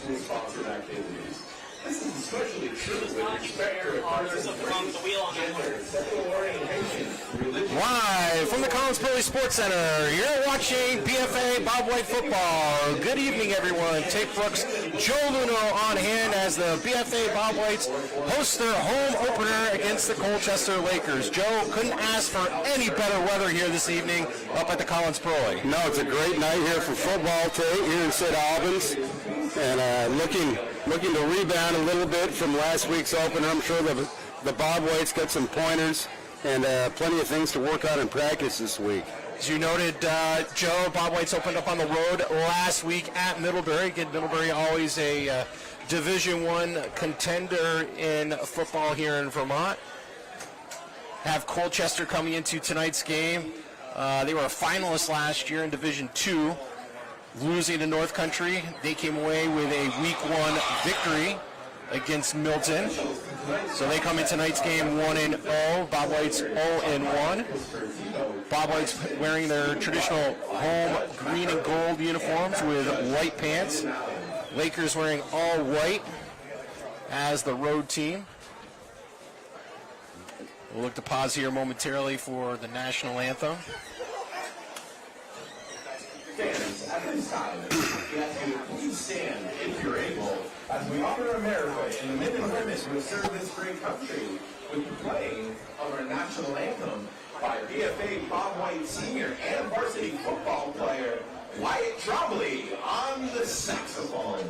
school-sponsored activities. This is especially true with respect to gender, sexual orientation, religion. Live from the Collins Sports Center, you're watching BFA Bob White football. Good evening, everyone. Tate Brooks, Joe Luno on hand as the BFA Bob Whites host their home opener against the Colchester Lakers. Joe, couldn't ask for any better weather here this evening up at the Collins Pro. No, it's a great night here for football, Tate, here in St. Albans, and looking to rebound a little bit from last week's opener. I'm sure the Bob Whites got some pointers and plenty of things to work on in practice this week. As you noted, Joe, Bob Whites opened up on the road last week at Middlebury. Again, Middlebury always a Division I contender in football here in Vermont. Have Colchester coming into tonight's game. They were a finalist last year in Division II, losing to North Country. They came away with a Week 1 victory against Milton. So they come in tonight's game 1-0. Bob White's 0-1. Bob White's wearing their traditional home green and gold uniforms with white pants. Lakers wearing all white as the road team. We'll look to pause here momentarily for the national anthem. Fans, at this time, we ask you to please stand if you're able as we honor America and the men and women who serve this great country with the playing of our national anthem by BFA Bob White Sr. and varsity football player Wyatt Trombley on the saxophone.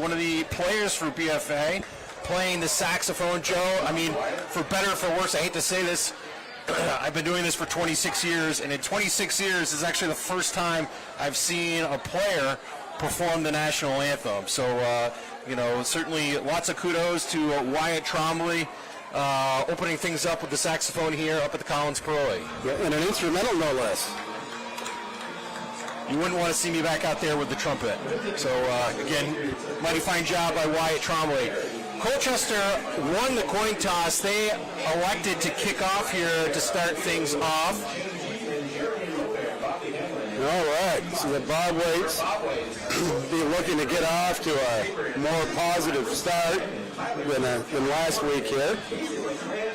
One of the players for BFA playing the saxophone. Joe, I mean, for better or for worse, I hate to say this, I've been doing this for 26 years, and in 26 years is actually the first time I've seen a player perform the national anthem. So, certainly lots of kudos to Wyatt Trombley, opening things up with the saxophone here up at the Collins Pro. Yeah, and an instrumental, no less. You wouldn't want to see me back out there with the trumpet. So, again, mighty fine job by Wyatt Trombley. Colchester won the coin toss. They elected to kick off here to start things off. All right, so the Bob Whites be looking to get off to a more positive start than last week here.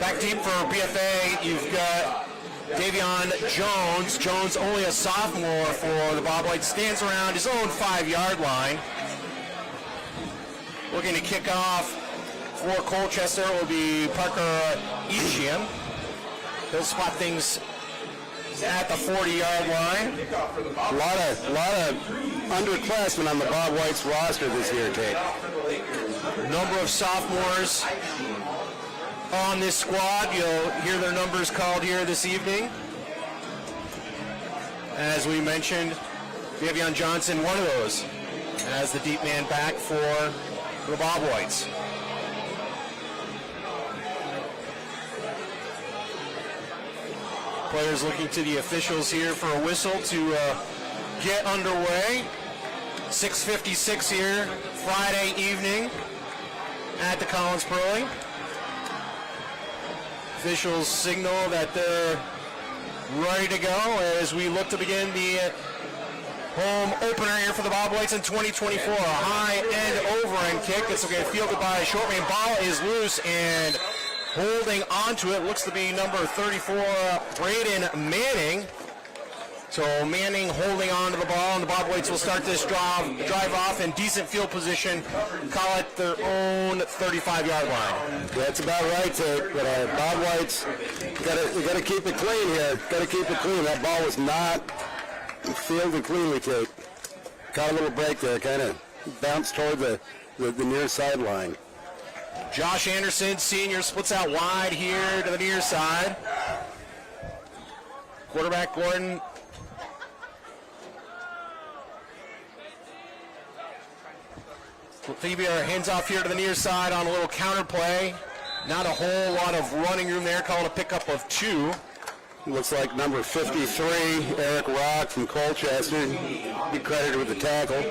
Back deep for BFA, you've got Davion Jones. Jones, only a sophomore for the Bob Whites, stands around his own 5-yard line. Looking to kick off for Colchester will be Parker Ishian. He'll spot things at the 40-yard line. A lot of underclassmen on the Bob Whites roster this year, Tate. Number of sophomores on this squad. You'll hear their numbers called here this evening. As we mentioned, Davion Johnson, one of those, as the deep man back for the Bob Whites. Players looking to the officials here for a whistle to get underway. 6:56 here, Friday evening at the Collins Pro. Officials signal that they're ready to go as we look to begin the home opener here for the Bob Whites in 2024. A high-end over-end kick. It's going to be fielded by Shortman. Ball is loose and holding onto it looks to be number 34, Braden Manning. So Manning holding on to the ball, and the Bobwhites will start this drive off in decent field position, call it their own 35-yard line. That's about right, Tate. But Bobwhites got to keep it clean here. Got to keep it clean. That ball was not fielded cleanly, Tate. Caught a little break there, kind of bounced toward the near sideline. Josh Anderson, senior, splits out wide here to the near side. Quarterback Gordon. Thebia hands off here to the near side on a little counter play. Not a whole lot of running room there. Call it a pickup of 2. Looks like number 53, Eric Rock from Colchester, be credited with the tackle.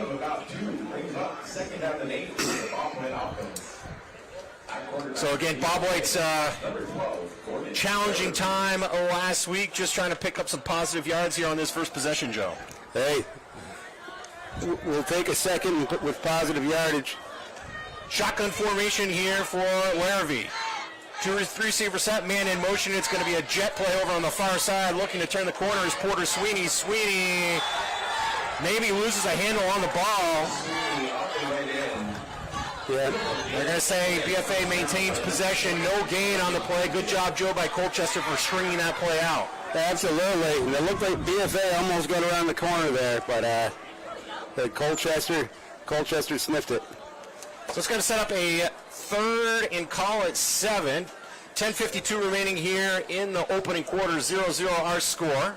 So again, Bobwhite's challenging time last week, just trying to pick up some positive yards here on this first possession, Joe. Hey, we'll take a second with positive yardage. Shotgun formation here for Larrabee. 2 or 3 receiver set, man in motion. It's going to be a jet play over on the far side. Looking to turn the corner is Porter Sweeney. Sweeney maybe loses a handle on the ball. Yeah. They're going to say BFA maintains possession. No gain on the play. Good job, Joe, by Colchester for stringing that play out. Absolutely. And it looked like BFA almost got around the corner there, but Colchester sniffed it. So it's going to set up a 3rd and call it 7. 10:52 remaining here in the opening quarter. 0-0 our score.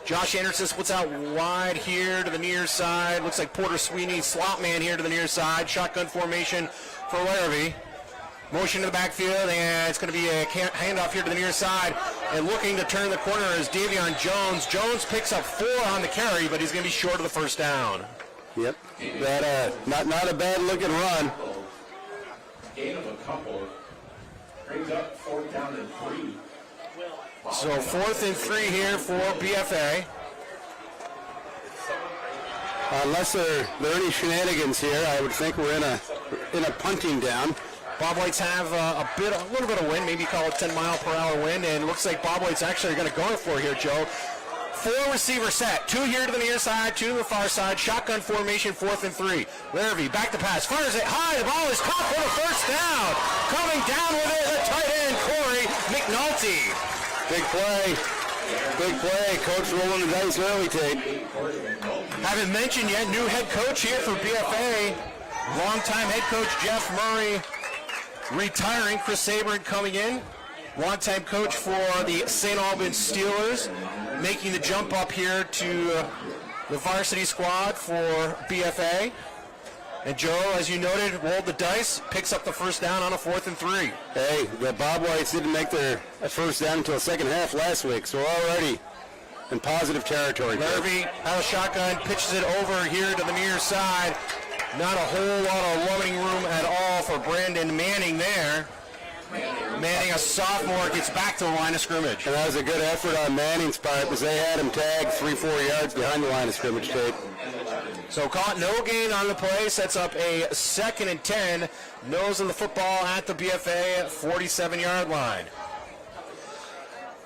Josh Anderson splits out wide here to the near side. Looks like Porter Sweeney, slot man here to the near side. Shotgun formation for Larrabee. Motion to the backfield, and it's going to be a handoff here to the near side. And looking to turn the corner is Davion Jones. Jones picks up 4 on the carry, but he's going to be short of the first down. Yep. That not a bad looking run. Gain of a couple. Brings up 4th down and 3. So 4th and 3 here for BFA. Unless there are any shenanigans here, I would think we're in a punting down. Bobwhites have a little bit of wind, maybe call it 10-mile-per-hour wind, and it looks like Bobwhites actually are going to go for it here, Joe. 4 receiver set, 2 here to the near side, 2 to the far side. Shotgun formation, 4th and 3. Larrabee back to pass, fires it high. The ball is caught for the first down. Coming down with it, the tight end Corey McNulty. Big play. Big play. Coach rolling the dice early, Tate. Haven't mentioned yet, new head coach here for BFA. Longtime head coach Jeff Murray retiring. Chris Sabrin coming in. Longtime coach for the St. Albans Steelers, making the jump up here to the varsity squad for BFA. And Joe, as you noted, rolled the dice, picks up the first down on a 4th and 3. Hey, the Bobwhites didn't make their first down until the second half last week, so we're already in positive territory. Larrabee out of shotgun, pitches it over here to the near side. Not a whole lot of running room at all for Brandon Manning there. Manning, a sophomore, gets back to the line of scrimmage. And that was a good effort on Manning's part because they had him tagged 3-4 yards behind the line of scrimmage, Tate. So caught no gain on the play, sets up a 2nd and 10. Nose of the football at the BFA 47-yard line.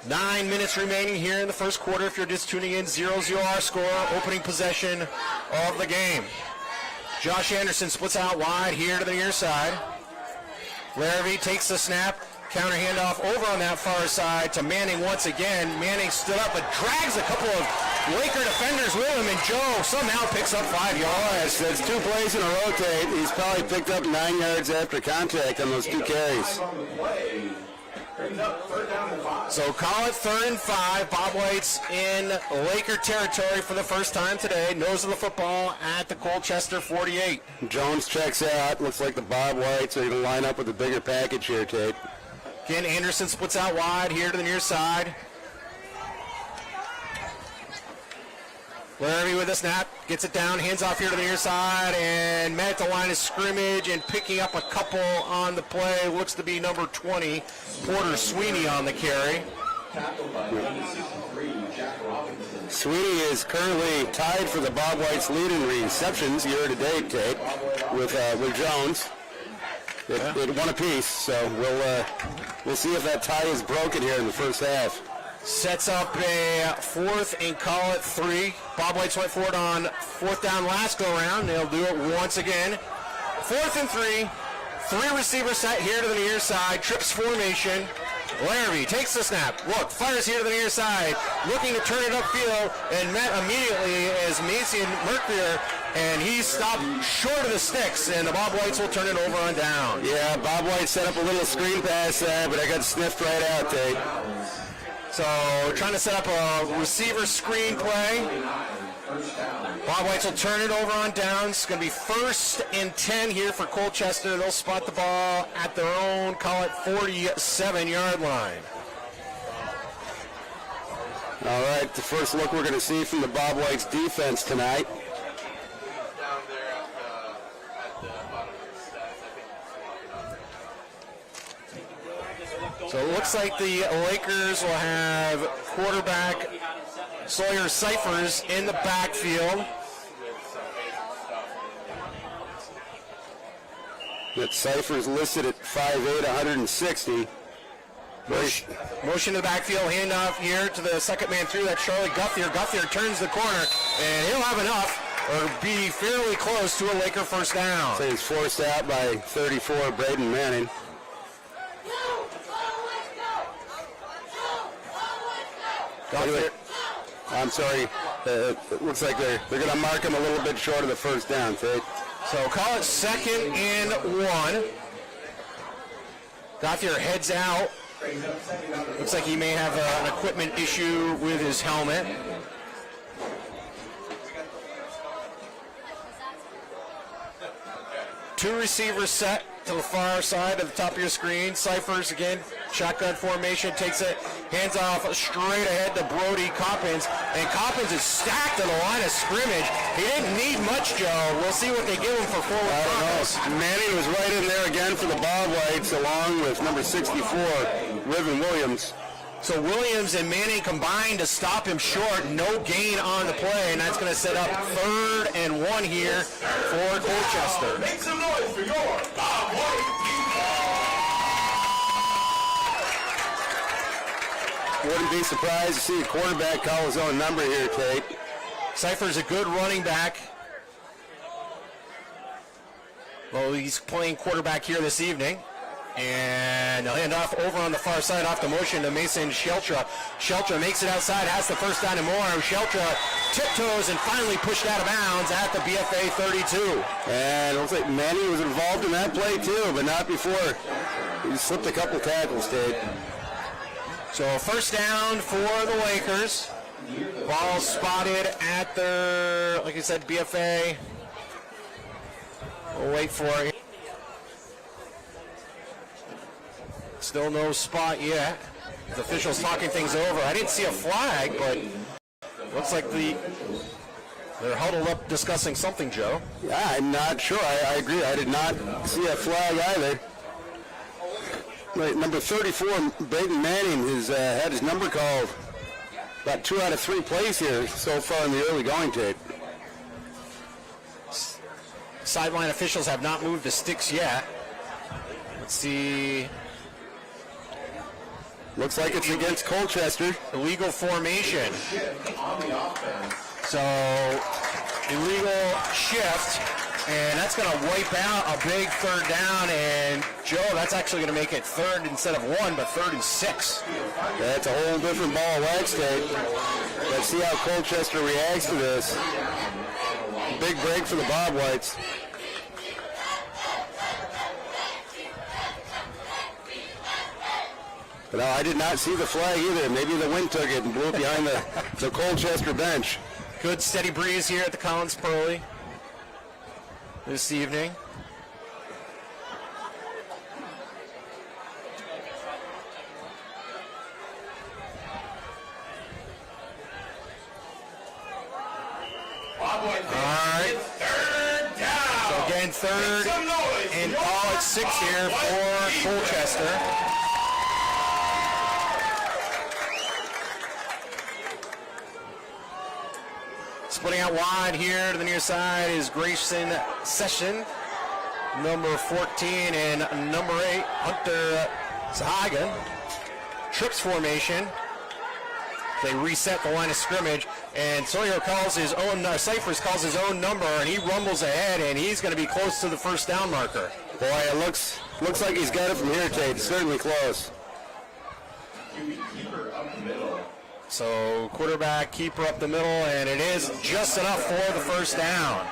9 minutes remaining here in the first quarter. If you're just tuning in, 0-0 our score, opening possession of the game. Josh Anderson splits out wide here to the near side. Larrabee takes the snap, counter handoff over on that far side to Manning once again. Manning stood up but drags a couple of Laker defenders with him, and Joe somehow picks up 5 yards. That's 2 plays in a row, Tate. He's probably picked up 9 yards after contact on those 2 carries. So call it 3rd and 5. Bobwhites in Laker territory for the first time today. Nose of the football at the Colchester 48. Jones checks out. Looks like the Bobwhites are going to line up with a bigger package here, Tate. Again, Anderson splits out wide here to the near side. Larrabee with a snap, gets it down, hands off here to the near side, and met at the line of scrimmage and picking up a couple on the play. Looks to be number 20, Porter Sweeney on the carry. Sweeney is currently tied for the Bobwhites lead in receptions year to date, Tate, with Jones. It won apiece, so we'll see if that tie is broken here in the first half. Sets up a 4th and call it 3. Bob White's went for it on 4th down last go around. They'll do it once again. 4th and 3. 3 receiver set here to the near side. Trips formation. Larrabee takes the snap. Look, fires here to the near side. Looking to turn it upfield and met immediately as Mason Mercury, and he's stopped short of the sticks, and the Bob Whites will turn it over on down. Yeah, Bob White set up a little screen pass there, but I got sniffed right out, Tate. So trying to set up a receiver screen play. Bob Whites will turn it over on downs. It's going to be 1st and 10 here for Colchester. They'll spot the ball at their own, call it 47-yard line. All right, the first look we're going to see from the Bob Whites defense tonight. So it looks like the Lakers will have quarterback Sawyer Cyphers in the backfield. That Cyphers listed at 5'8", 160. Motion to the backfield, handoff here to the second man through. That's Charlie Guthier. Guthier turns the corner, and he'll have enough or be fairly close to a Laker first down. So he's forced out by 34, Braden Manning. Guthier. I'm sorry. It looks like they're going to mark him a little bit short of the first down, Tate. So call it 2nd and 1. Gothier heads out. Looks like he may have an equipment issue with his helmet. Two receivers set to the far side of the top of your screen. Cyphers again, shotgun formation, takes it, hands off straight ahead to Brody Coppins. And Coppins is stacked on the line of scrimmage. He didn't need much, Joe. We'll see what they give him for forward progress. Manning was right in there again for the Bob Whites, along with number 64, Riven Williams. So Williams and Manning combined to stop him short. No gain on the play, and that's going to set up 3rd and 1 here for Colchester. Make some noise for your Bob White. Wouldn't be surprised to see a quarterback call his own number here, Tate. Cypher's a good running back. Well, he's playing quarterback here this evening. And they'll hand off over on the far side, off the motion to Mason Sheltra. Sheltra makes it outside, has the first down and more. Sheltra tiptoes and finally pushed out of bounds at the BFA 32. And it looks like Manning was involved in that play too, but not before. He slipped a couple tackles, Tate. So first down for the Lakers. Ball spotted at their, like I said, BFA. We'll wait for it. Still no spot yet. The officials talking things over. I didn't see a flag, but looks like they're huddled up discussing something, Joe. Yeah, I'm not sure. I agree. I did not see a flag either. Right, number 34, Braden Manning, has had his number called about 2 out of 3 plays here so far in the early going, Tate. Sideline officials have not moved the sticks yet. Let's see. Looks like it's against Colchester. Illegal formation. So, illegal shift, and that's going to wipe out a big 3rd down. And, Joe, that's actually going to make it 3rd instead of 1, but 3rd and 6. That's a whole different ball of wax, Tate. Let's see how Colchester reacts to this. Big break for the Bob Whites. No, I did not see the flag either. Maybe the wind took it and blew it behind the Colchester bench. Good steady breeze here at the Collins Pearly this evening. Bob White. All right. 3rd down. So again, 3rd and call it 6 here for Colchester. Splitting out wide here to the near side is Grayson Session, number 14, and number 8, Hunter Zahagan. Trips formation. They reset the line of scrimmage, and Sawyer calls his own, Cyphers calls his own number, and he rumbles ahead, and he's going to be close to the first down marker. Boy, it looks like he's got it from here, Tate. Certainly close. Keeper up the middle. So quarterback, keeper up the middle, and it is just enough for the first down.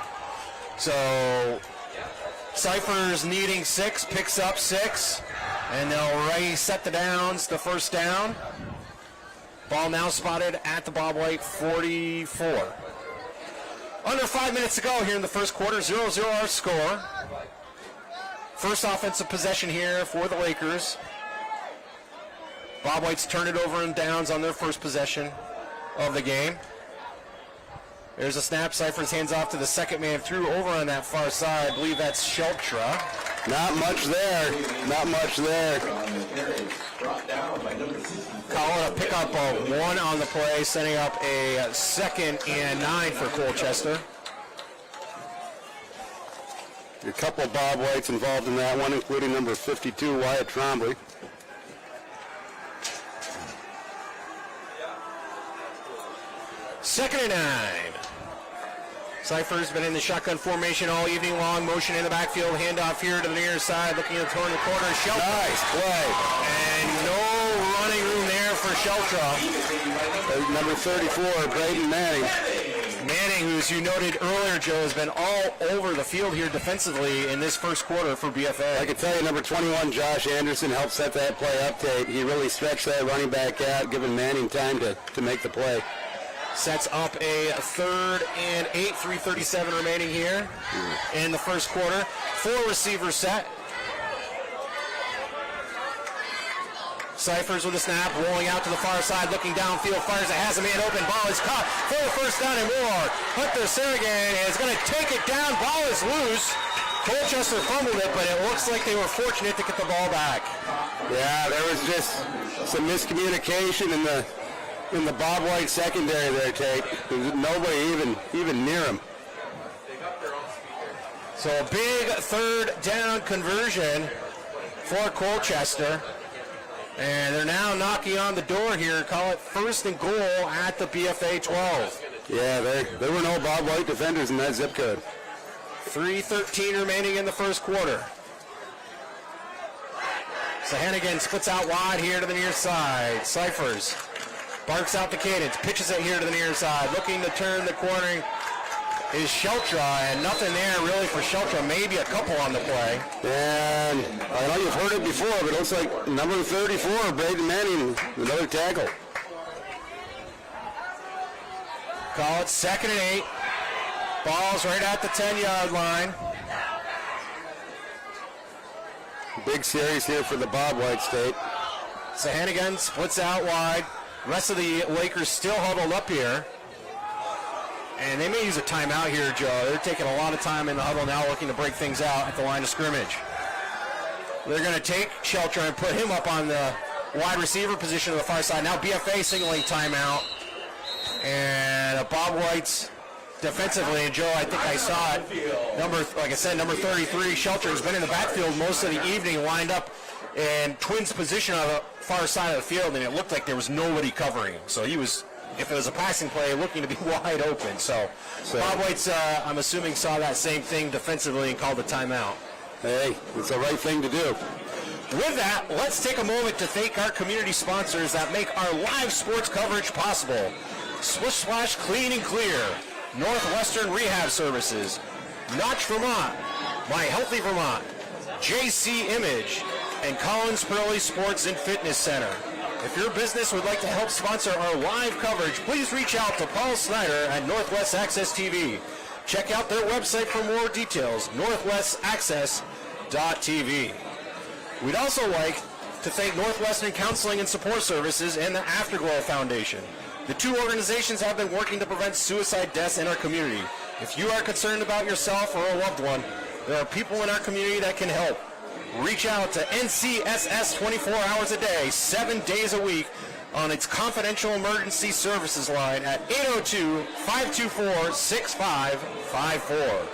So Cyphers needing 6, picks up 6, and they'll reset the downs, the first down. Ball now spotted at the Bob White 44. Under 5 minutes to go here in the first quarter, 0-0 our score. First offensive possession here for the Lakers. Bob White's turned it over in downs on their first possession of the game. There's a snap. Cyphers hands off to the second man through over on that far side. I believe that's Sheltra. Not much there. Not much there. Calling a pickup of 1 on the play, setting up a 2nd and 9 for Colchester. A couple Bob Whites involved in that one, including number 52, Wyatt Trombley. Second and 9. Cyphers been in the shotgun formation all evening long. Motion in the backfield. Handoff here to the near side. Looking at the corner. Sheltra. Nice play. And no running room there for Sheltra. Number 34, Braden Manning. Manning, who, as you noted earlier, Joe, has been all over the field here defensively in this first quarter for BFA. I can tell you number 21, Josh Anderson, helped set that play up, Tate. He really stretched that running back out, giving Manning time to make the play. Sets up a 3rd and 8, 3:37 remaining here in the first quarter. 4 receivers set. Cyphers with a snap, rolling out to the far side, looking downfield, fires it, has a man open, ball is caught for the first down and more. Hunter Sarragan is going to take it down, ball is loose. Colchester fumbled it, but it looks like they were fortunate to get the ball back. Yeah, there was just some miscommunication in the Bob White secondary there, Tate. Nobody even near him. So a big 3rd down conversion for Colchester. And they're now knocking on the door here. Call it 1st and goal at the BFA 12. Yeah, there were no Bob White defenders in that zip code. 3:13 remaining in the first quarter. So Hannigan splits out wide here to the near side. Cyphers barks out the cadence, pitches it here to the near side. Looking to turn the corner is Sheltra, and nothing there really for Sheltra. Maybe a couple on the play. And I know you've heard it before, but it looks like number 34, Braden Manning, another tackle. Call it 2nd and 8. Ball's right at the 10-yard line. Big series here for the Bob White State. So Hannigan splits out wide. Rest of the Lakers still huddled up here. And they may use a timeout here, Joe. They're taking a lot of time in the huddle now, looking to break things out at the line of scrimmage. They're going to take Sheltra and put him up on the wide receiver position on the far side. Now BFA signaling timeout. And Bob White's defensively, and Joe, I think I saw it. Number 33, Sheltra has been in the backfield most of the evening, lined up in Twins position on the far side of the field, and it looked like there was nobody covering him. So he was, if it was a passing play, looking to be wide open. So Bob White's, I'm assuming, saw that same thing defensively and called a timeout. Hey, it's the right thing to do. With that, let's take a moment to thank our community sponsors that make our live sports coverage possible. Swish Splash Clean and Clear, Northwestern Rehab Services, Notch Vermont, My Healthy Vermont, JC Image, and Collins Pearly Sports and Fitness Center. If your business would like to help sponsor our live coverage, please reach out to Paul Snyder at Northwest Access TV. Check out their website for more details, northwestaccess.tv. We'd also like to thank Northwestern Counseling and Support Services and the Afterglow Foundation. The two organizations have been working to prevent suicide deaths in our community. If you are concerned about yourself or a loved one, there are people in our community that can help. Reach out to NCSS 24 hours a day, 7 days a week on its confidential emergency services line at 802-524-6554.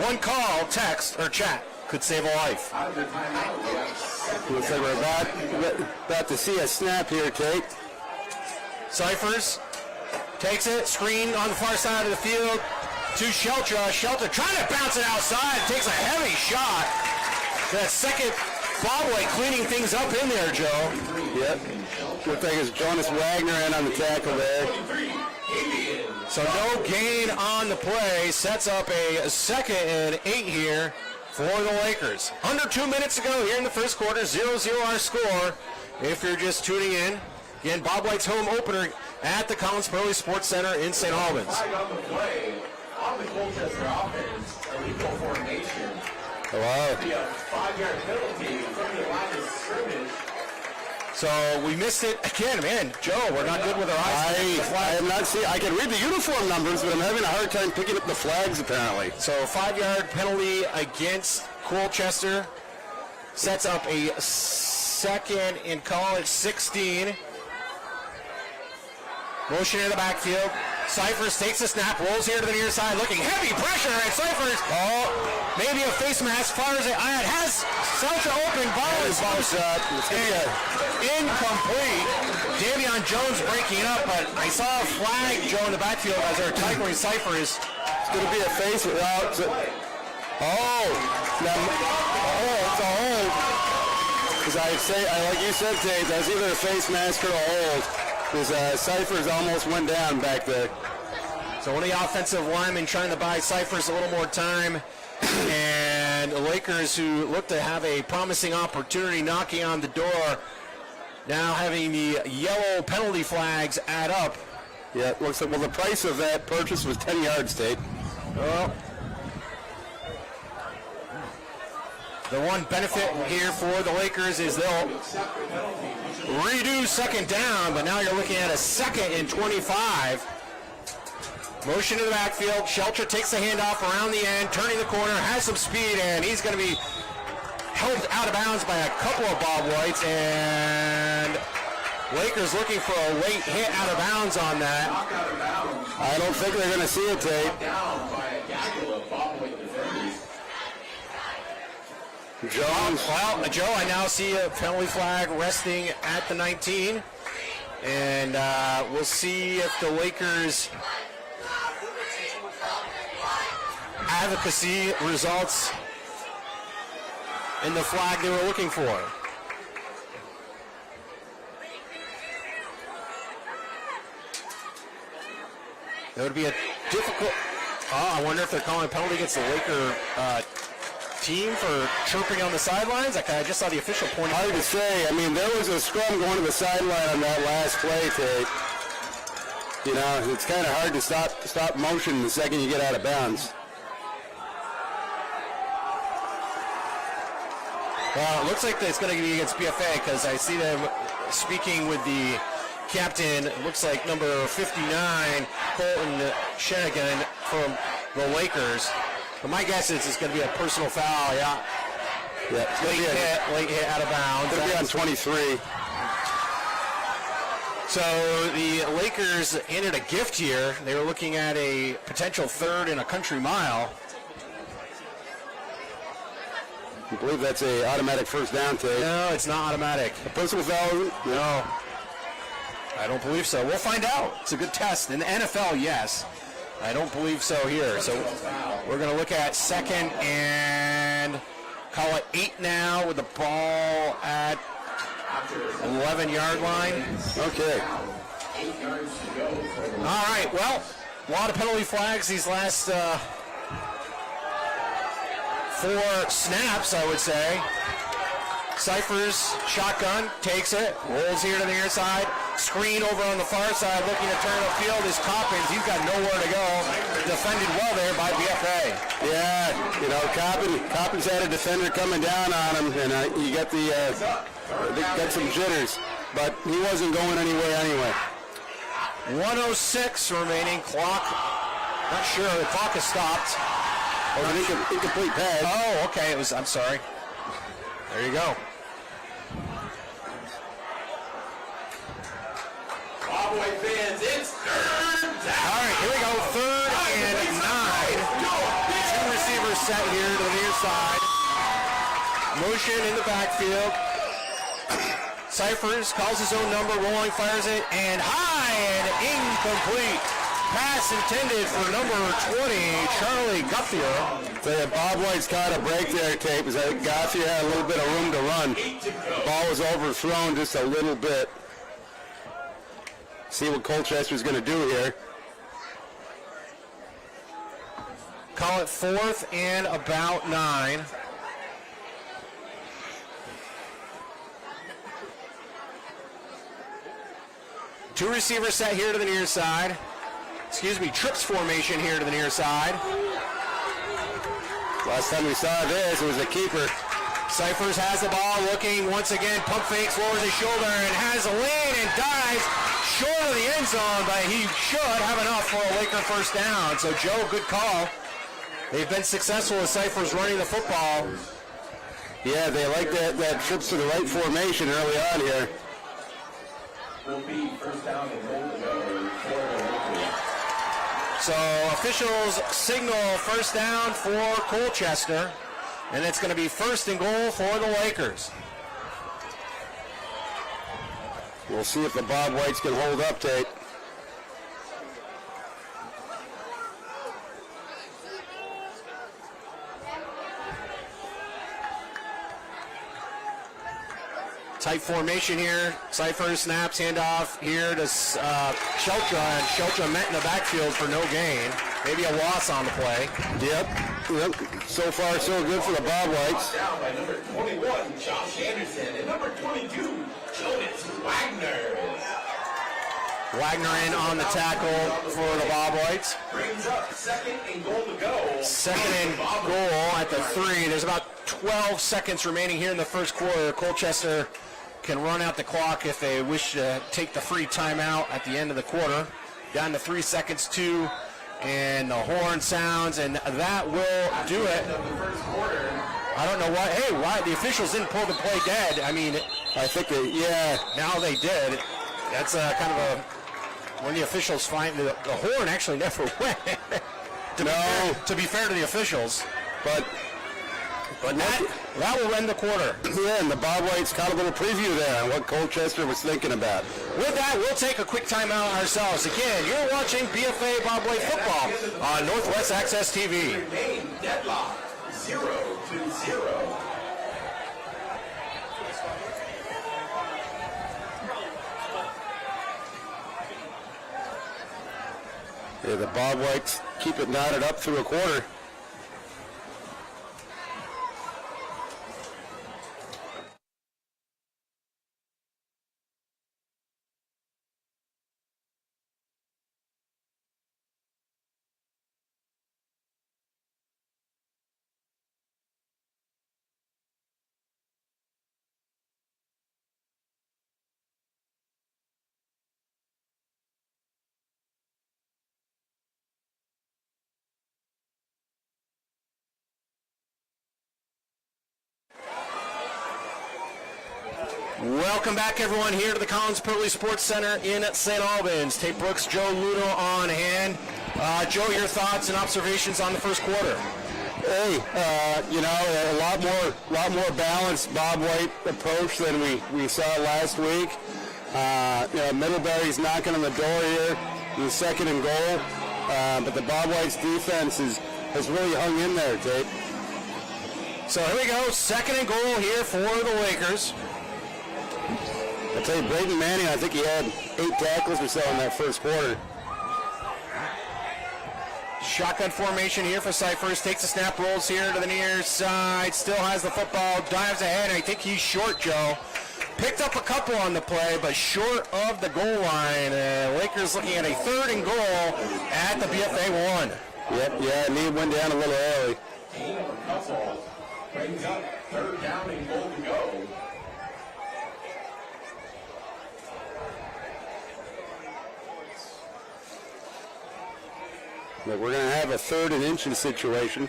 One call, text, or chat could save a life. Looks like we're about to see a snap here, Tate. Cyphers takes it, screen on the far side of the field to Sheltra. Sheltra trying to bounce it outside, takes a heavy shot. That second Bobway cleaning things up in there, Joe. Yep. Looks like it's Jonas Wagner in on the tackle there. So no gain on the play. Sets up a 2nd and 8 here for the Lakers. Under 2 minutes to go here in the first quarter. 0-0 our score. If you're just tuning in. Again, Bob White's home opener at the Collins Pearly Sports Center in St. Albans. On the play, on the Colchester offense, illegal formation. Wow. Be a 5-yard penalty from the line of scrimmage. So we missed it again, man. Joe, we're not good with our eyes. I am not seeing. I can read the uniform numbers, but I'm having a hard time picking up the flags apparently. So 5-yard penalty against Colchester sets up a 2nd and call it 16. Motion in the backfield. Cyphers takes the snap, rolls here to the near side, looking heavy pressure, and Cyphers, maybe a face mask, fires it. It has Celta open, ball is incomplete. Davion Jones breaking up, but I saw a flag, Joe, in the backfield as they're tackling Cyphers. It's going to be a face without. It's a hold. Because like you said, Tate, that's either a face mask or a hold. Because Cyphers almost went down back there. So one of the offensive linemen trying to buy Cyphers a little more time. And the Lakers, who look to have a promising opportunity knocking on the door, now having the yellow penalty flags add up. Yeah, it looks like, well, the price of that purchase was 10 yards, Tate. Well, the one benefit here for the Lakers is they'll redo 2nd down, but now you're looking at a 2nd and 25. Motion to the backfield. Sheltra takes the handoff around the end, turning the corner, has some speed, and he's going to be held out of bounds by a couple of Bob Whites, and Lakers looking for a late hit out of bounds on that. I don't think they're going to see it, Tate. Jones. Well, Joe, I now see a penalty flag resting at the 19, and we'll see if the Lakers advocacy results in the flag they were looking for. That would be a difficult. I wonder if they're calling a penalty against the Laker team for chirping on the sidelines. I just saw the official point. Hard to say. I mean, there was a scrum going to the sideline on that last play, Tate. You know, it's kind of hard to stop motion the second you get out of bounds. Well, it looks like it's going to be against BFA because I see them speaking with the captain. It looks like number 59, Colton Shenigan from the Lakers. But my guess is it's going to be a personal foul, yeah. Late hit out of bounds. It's going to be on 23. So the Lakers entered a gift here. They were looking at a potential 3rd and a country mile. I believe that's a automatic first down, Tate. No, it's not automatic. A personal foul? No. I don't believe so. We'll find out. It's a good test. In the NFL, yes. I don't believe so here. So we're going to look at 2nd and call it 8 now with the ball at 11-yard line. Okay. All right. Well, a lot of penalty flags these last 4 snaps, I would say. Cyphers, shotgun, takes it, rolls here to the near side. Screen over on the far side, looking to turn upfield is Coppins. He's got nowhere to go. Defended well there by BFA. Yeah, you know, Coppins had a defender coming down on him, and you got got some jitters, but he wasn't going anywhere anyway. 1:06 remaining. Clock, not sure. The clock has stopped. Oh, an incomplete pass. Oh, okay. It was. I'm sorry. There you go. Bobway fans, it's 3rd down. All right, here we go. 3rd and 9. 2 receivers set here to the near side. Motion in the backfield. Cyphers calls his own number, rolling, fires it, and high and incomplete. Pass intended for number 20, Charlie Guthier. So Bob White's caught a break there, Tape. As Guthier had a little bit of room to run. Ball was overthrown just a little bit. See what Colchester's going to do here. Call it 4th and about 9. Two receivers set here to the near side. Trips formation here to the near side. Last time we saw this, it was a keeper. Cyphers has the ball, looking once again, pump fakes, lowers his shoulder, and has a lane and dives short of the end zone, but he should have enough for a Laker first down. So Joe, good call. They've been successful with Cyphers running the football. Yeah, they like that trips to the right formation early on here. Will be first down and goal to go for the Lakers. So officials signal first down for Colchester, and it's going to be 1st and goal for the Lakers. We'll see if the Bob Whites can hold up, Tate. Tight formation here. Cyphers snaps, handoff here to Sheltra, and Sheltra met in the backfield for no gain. Maybe a loss on the play. Yep. So far, so good for the Bob Whites. Down by number 21, Josh Anderson, and number 22, Jonas Wagner. Wagner in on the tackle for the Bob Whites. Brings up 2nd and goal to go. 2nd and goal at the 3. There's about 12 seconds remaining here in the first quarter. Colchester can run out the clock if they wish to take the free timeout at the end of the quarter. Down to 3 seconds, 2, and the horn sounds, and that will do it. I don't know why. Hey, why the officials didn't pull the play dead? I mean, I think now they did. That's kind of a when the officials find the horn actually never went. To be fair to the officials, but that will end the quarter. Yeah, and the Bob Whites caught a little preview there on what Colchester was thinking about. With that, we'll take a quick timeout ourselves. Again, you're watching BFA Bob White football on Northwest Access TV. Remain deadlock, 0-0. Yeah, the Bob Whites keep it knotted up through a quarter. Welcome back, everyone, here to the Collins Pearly Sports Center in St. Albans. Tate Brooks, Joe Ludo on hand. Joe, your thoughts and observations on the first quarter? Hey, a lot more balanced Bob White approach than we saw last week. Middlebury's knocking on the door here in the 2nd and goal, but the Bob White's defense has really hung in there, Tate. So here we go, 2nd and goal here for the Lakers. I tell you, Braden Manning, I think he had 8 tackles or so in that first quarter. Shotgun formation here for Cyphers. Takes the snap, rolls here to the near side. Still has the football, dives ahead. I think he's short, Joe. Picked up a couple on the play, but short of the goal line. Lakers looking at a 3rd and goal at the BFA 1. Yep, Need went down a little early. Gain of a couple. Brings up 3rd down and goal to go. But we're going to have a 3rd and inches situation.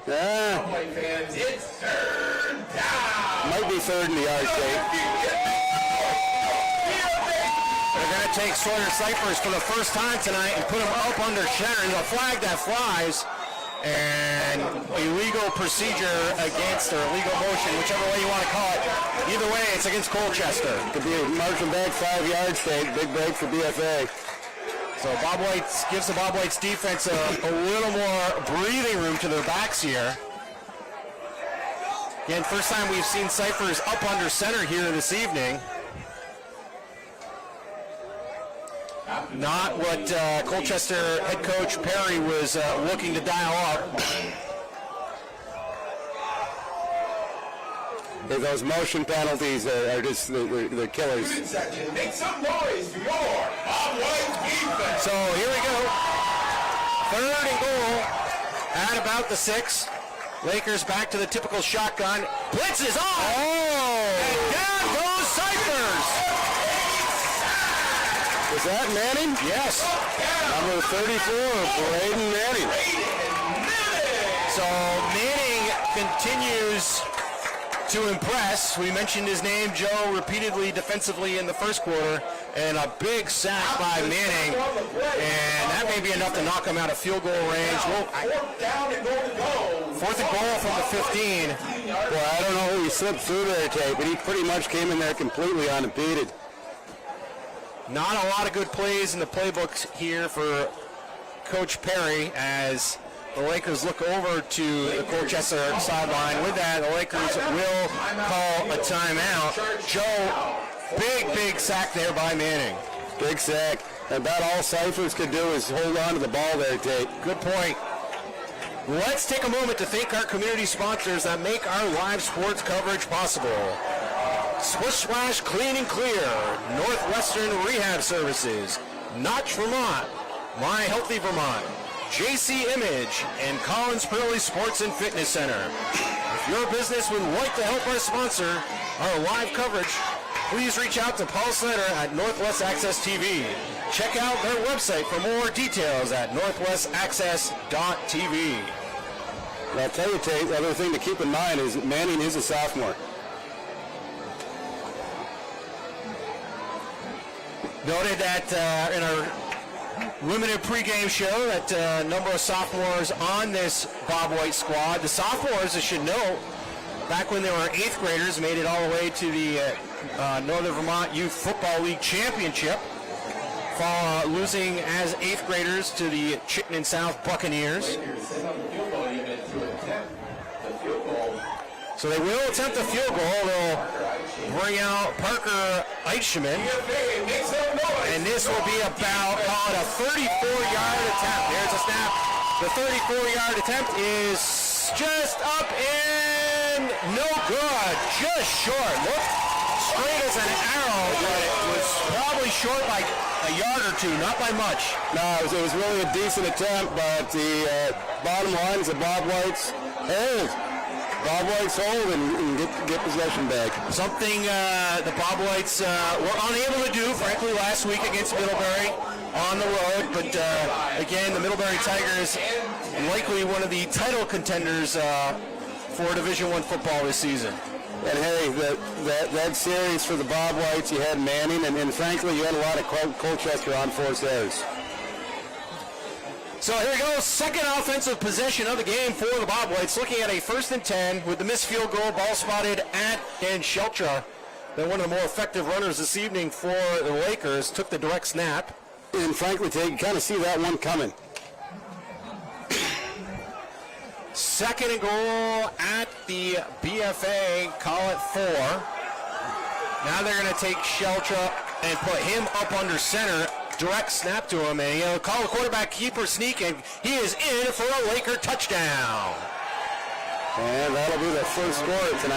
White fans, it's 3rd down. Might be 3rd in the yard, Tate. They're going to take Sawyer Cyphers for the first time tonight and put him up under center. A flag that flies. and illegal procedure against, or illegal motion, whichever way you want to call it. Either way, it's against Colchester. Could be a marching back 5 yards, Tate. Big break for BFA. So Bob White gives the Bob White's defense a little more breathing room to their backs here. Again, first time we've seen Cyphers up under center here this evening. Not what Colchester head coach Perry was looking to dial up. Those motion penalties are just the killers. Section, make some noise for your Bob White defense. So here we go. 3rd and goal at about the 6. Lakers back to the typical shotgun. Blitz is on. Oh! And down goes Cyphers. Is that Manning? Yes. Number 34, Braden Manning. So Manning continues to impress. We mentioned his name, Joe, repeatedly defensively in the first quarter, and a big sack by Manning, and that may be enough to knock him out of field goal range. Well, 4th and goal from the 15. Well, I don't know who he slipped through there, Tate, but he pretty much came in there completely unimpeded. Not a lot of good plays in the playbooks here for Coach Perry as the Lakers look over to the Colchester sideline. With that, the Lakers will call a timeout. Joe, big sack there by Manning. Big sack. And about all Cyphers could do is hold on to the ball there, Tate. Good point. Let's take a moment to thank our community sponsors that make our live sports coverage possible. Swish Splash Clean and Clear, Northwestern Rehab Services, Notch Vermont, My Healthy Vermont, JC Image, and Collins Pearly Sports and Fitness Center. If your business would like to help us sponsor our live coverage, please reach out to Paul Snyder at Northwest Access TV. Check out their website for more details at northwestaccess.tv. And I'll tell you, Tate, the other thing to keep in mind is that Manning is a sophomore. Noted that in our limited pregame show that a number of sophomores on this Bob White squad. The sophomores, I should know, back when they were 8th graders, made it all the way to the Northern Vermont Youth Football League Championship, losing as 8th graders to the Chittenden South Buccaneers. So they will attempt a field goal. They'll bring out Parker Eichmann. And this will be about, call it a 34-yard attempt. There's a snap. The 34-yard attempt is just up and no good. Just short. Looked straight as an arrow, but it was probably short by a yard or two, not by much. No, it was really a decent attempt, but the bottom line is that Bob White's hold. Bob White's hold and get possession back. Something The Bob Whites were unable to do, frankly, last week against Middlebury on the road. But again, the Middlebury Tigers likely one of the title contenders for Division I football this season. And hey, that series for the Bob Whites, you had Manning, and frankly, you had a lot of Colchester on forced errors. So here we go, second offensive possession of the game for the Bob Whites, looking at a 1st and 10 with the missed field goal, ball spotted at Dan Sheltra. Then one of the more effective runners this evening for the Lakers took the direct snap. And frankly, you can kind of see that one coming. 2nd and goal at the BFA, call it 4. Now they're going to take Sheltra and put him up under center. Direct snap to him, and he'll call the quarterback keeper sneak, and he is in for a Laker touchdown. And that'll be the first score tonight.